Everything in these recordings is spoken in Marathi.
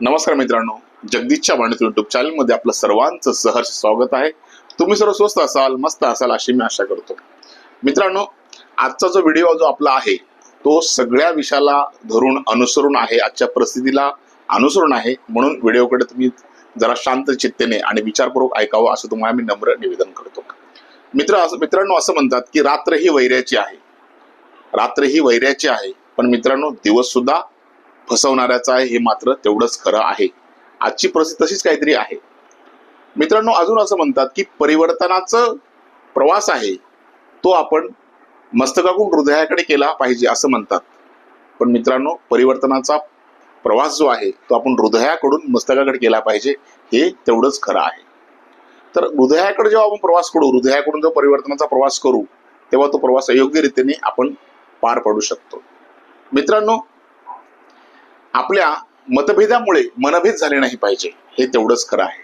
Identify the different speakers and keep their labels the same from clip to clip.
Speaker 1: नमस्कार मित्रांनो, जगदीशच्या वाणीतून युट्यूब चॅनलमध्ये आपलं सर्वांचं सहर्ष स्वागत आहे. तुम्ही सर्व स्वस्त असाल, मस्त असाल अशी मी आशा करतो. मित्रांनो, आजचा जो व्हिडिओ जो आपला आहे तो सगळ्या विषयाला धरून अनुसरून आहे, आजच्या परिस्थितीला अनुसरून आहे. म्हणून व्हिडिओकडे तुम्ही जरा शांत चित्तेने आणि विचारपूर्वक ऐकावं असं तुम्हाला मी नम्र निवेदन करतो. मित्रांनो, असं म्हणतात की रात्र ही वैऱ्याची आहे, रात्र ही वैऱ्याची आहे, पण मित्रांनो दिवस सुद्धा फसवणाऱ्याचा आहे, हे मात्र तेवढंच खरं आहे. आजची परिस्थिती तशीच काहीतरी आहे. मित्रांनो, अजून असं म्हणतात की परिवर्तनाचा प्रवास आहे तो आपण मस्तकाकडून हृदयाकडे केला पाहिजे असं म्हणतात. पण मित्रांनो, परिवर्तनाचा प्रवास जो आहे तो आपण हृदयाकडून मस्तकाकडे केला पाहिजे, हे तेवढंच खरं आहे. तर हृदयाकडे जेव्हा आपण प्रवास करू, हृदयाकडून जो परिवर्तनाचा प्रवास करू, तेव्हा तो प्रवास योग्य रीतीने आपण पार पडू शकतो. मित्रांनो, आपल्या मतभेदामुळे मनभेद झाले नाही पाहिजे, हे तेवढंच खरं आहे.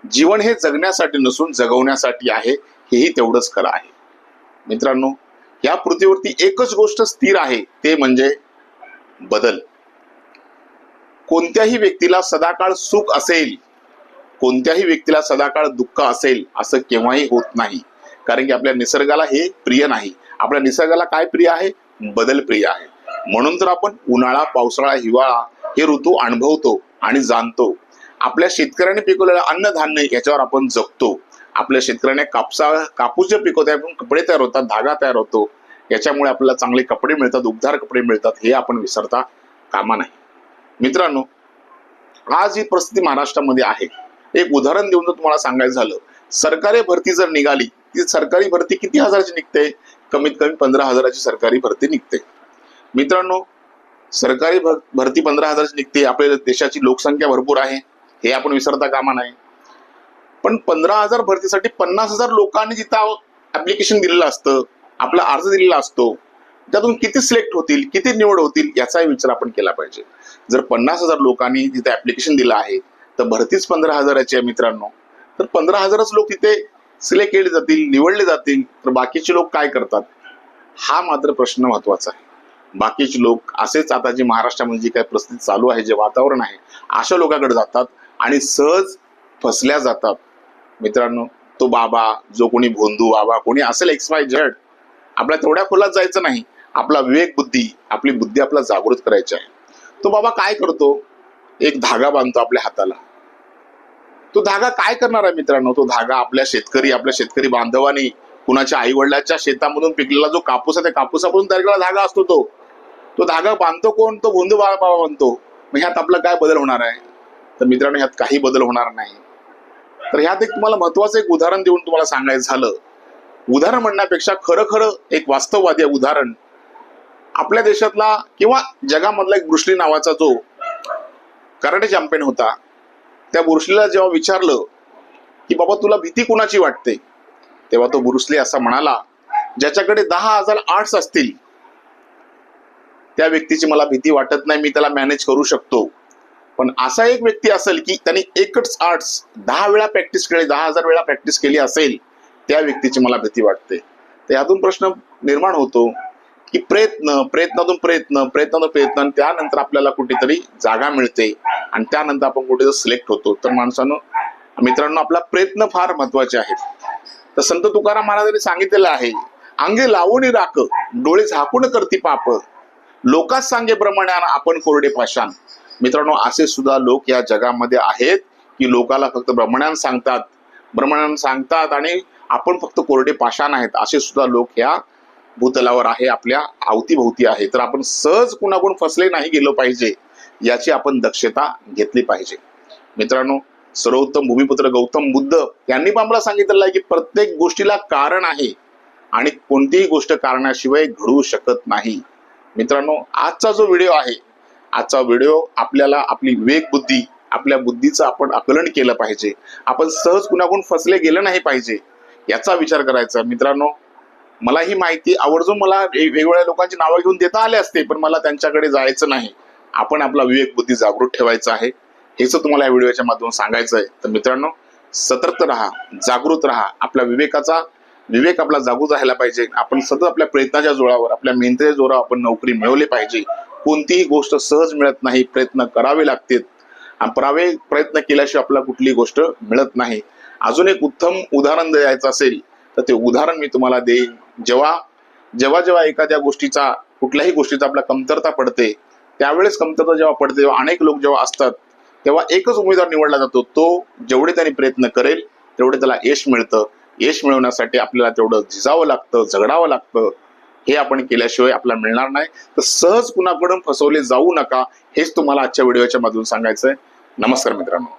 Speaker 1: जीवन हे जगण्यासाठी नसून जगवण्यासाठी आहे, हेही तेवढंच खरं आहे. मित्रांनो, या पृथ्वीवरती एकच गोष्ट स्थिर आहे, ते म्हणजे बदल. कोणत्याही व्यक्तीला सदाकाळ सुख असेल, कोणत्याही व्यक्तीला सदाकाळ दुःख असेल असं केव्हाही होत नाही. कारण की आपल्या निसर्गाला हे प्रिय नाही. आपल्या निसर्गाला काय प्रिय आहे? बदल प्रिय आहे. म्हणून तर आपण उन्हाळा, पावसाळा, हिवाळा हे ऋतू अनुभवतो आणि जाणतो. आपल्या शेतकऱ्याने पिकवलेलं अन्नधान्य याच्यावर आपण जगतो. आपल्या शेतकऱ्याने कापूस जे पिकवतो आपण कपडे तयार होतात, धागा तयार होतो. याच्यामुळे आपल्याला चांगले कपडे मिळतात, उबदार कपडे मिळतात, हे आपण विसरता कामा नाही. मित्रांनो, आज ही परिस्थिती महाराष्ट्रामध्ये आहे. एक उदाहरण देऊन जर तुम्हाला सांगायचं झालं, सरकारी भरती जर निघाली, ती सरकारी भरती किती हजाराची निघते? कमीत कमी 15,000ची सरकारी भरती निघते. मित्रांनो, सरकारी भरती 15,000ची निघते. आपल्या देशाची लोकसंख्या भरपूर आहे, हे आपण विसरता कामा नाही. पण 15,000 भरतीसाठी 50,000 लोकांनी जिथं ऍप्लिकेशन दिलेलं असतं, आपला अर्ज दिलेला असतो, त्यातून किती सिलेक्ट होतील, किती निवड होतील याचाही विचार आपण केला पाहिजे. जर 50,000 लोकांनी तिथे ऍप्लिकेशन दिलं आहे तर भरतीच 15,000ची आहे मित्रांनो, तर 15,000च लोक तिथे सिलेक्ट केले जातील, निवडले जातील, तर बाकीचे लोक काय करतात? हा मात्र प्रश्न महत्वाचा आहे. बाकीचे लोक असेच आता जी महाराष्ट्रामध्ये जी काही परिस्थिती चालू आहे, जे वातावरण आहे, अशा लोकांकडे जातात आणि सहज फसल्या जातात. मित्रांनो, तो बाबा, जो कोणी भोंदू बाबा कोणी असेल XYZ, आपल्या तेवढ्या खोलात जायचं नाही. आपला विवेक बुद्धी, आपली बुद्धी आपला जागृत करायची आहे. तो बाबा काय करतो? एक धागा बांधतो आपल्या हाताला. तो धागा काय करणार आहे मित्रांनो? तो धागा आपल्या शेतकरी बांधवांनी कुणाच्या आई वडिलांच्या शेतामधून पिकलेला जो कापूस आहे, त्या कापूसापासून तयार केलेला धागा असतो. तो धागा बांधतो कोण? तो भोंदू बाबा बांधतो. मग ह्यात आपला काय बदल होणार आहे? तर मित्रांनो, ह्यात काही बदल होणार नाही. तर ह्यात एक तुम्हाला महत्वाचं एक उदाहरण देऊन तुम्हाला सांगायचं झालं, उदाहरण म्हणण्यापेक्षा खरं एक वास्तववादी उदाहरण, आपल्या देशातला किंवा जगामधला एक ब्रुस ली नावाचा जो कराटे चॅम्पियन होता, त्या ब्रुस लीला जेव्हा विचारलं की बाबा तुला भीती कुणाची वाटते, तेव्हा तो ब्रुस ली असा म्हणाला, ज्याच्याकडे 10,000 आर्ट्स असतील त्या व्यक्तीची मला भीती वाटत नाही, मी त्याला मॅनेज करू शकतो. पण असा एक व्यक्ती असेल की त्यांनी एकच आर्ट्स 10 वेळा प्रॅक्टिस केली, 10,000 वेळा प्रॅक्टिस केली असेल, त्या व्यक्तीची मला भीती वाटते. तर यातून प्रश्न निर्माण होतो की प्रयत्नातून प्रयत्न, आणि त्यानंतर आपल्याला कुठेतरी जागा मिळते आणि त्यानंतर आपण कुठेतरी सिलेक्ट होतो. तर मित्रांनो, आपला प्रयत्न फार महत्वाचे आहेत. तर संत तुकाराम महाराजांनी सांगितलेलं आहे, अंगे लावून राख, डोळे झाकून करती पाप, लोकास सांगे ब्रह्मज्ञान, आपण कोरडे पाषाण. मित्रांनो, असे सुद्धा लोक या जगामध्ये आहेत की लोकाला फक्त ब्रह्मज्ञान सांगतात आणि आपण फक्त कोरडे पाषाण आहेत. असे सुद्धा लोक या भूतलावर आहे, आपल्या अवतीभोवती आहे. तर आपण सहज कुणाकडून फसले नाही गेलो पाहिजे, याची आपण दक्षता घेतली पाहिजे. मित्रांनो, सर्वोत्तम भूमिपुत्र गौतम बुद्ध यांनी पण आम्हाला सांगितलेलं आहे की प्रत्येक गोष्टीला कारण आहे आणि कोणतीही गोष्ट कारणाशिवाय घडू शकत नाही. मित्रांनो, आजचा जो व्हिडिओ आहे, आजचा व्हिडिओ आपल्याला आपली विवेक बुद्धी, आपल्या बुद्धीचं आपण आकलन केलं पाहिजे. आपण सहज कुणाकडून फसले गेलं नाही पाहिजे, याचा विचार करायचा. मित्रांनो, मला ही माहिती आवर्जून मला वेगवेगळ्या लोकांची नावं घेऊन देता आले असते, पण मला त्यांच्याकडे जायचं नाही. आपण आपला विवेक बुद्धी जागृत ठेवायचा आहे, हेच तुम्हाला या व्हिडिओच्या माध्यमातून सांगायचं आहे. तर मित्रांनो, सतर्क राहा, जागृत राहा. आपला विवेक आपला जागृत राहायला पाहिजे. आपण सतत आपल्या प्रयत्नाच्या जोरावर, आपल्या मेहनतीच्या जोरावर आपण नोकरी मिळवली पाहिजे. कोणतीही गोष्ट सहज मिळत नाही, प्रयत्न करावे लागतात. प्रयत्न केल्याशिवाय आपल्याला कुठली गोष्ट मिळत नाही. अजून एक उत्तम उदाहरण द्यायचं असेल तर ते उदाहरण मी तुम्हाला देईन. जेव्हा जेव्हा जेव्हा एखाद्या गोष्टीचा कुठल्याही गोष्टीचा आपला कमतरता पडते, त्यावेळेस कमतरता जेव्हा पडते तेव्हा अनेक लोक जेव्हा असतात तेव्हा एकच उमेदवार निवडला जातो. तो जेवढे त्यांनी प्रयत्न करेल तेवढे त्याला यश मिळतं. यश मिळवण्यासाठी आपल्याला तेवढं झिजावं लागतं, झगडावं लागतं. हे आपण केल्याशिवाय आपल्याला मिळणार नाही. तर सहज कुणाकडून फसवले जाऊ नका, हेच तुम्हाला आजच्या व्हिडिओच्या मधून सांगायचंय. नमस्कार मित्रांनो.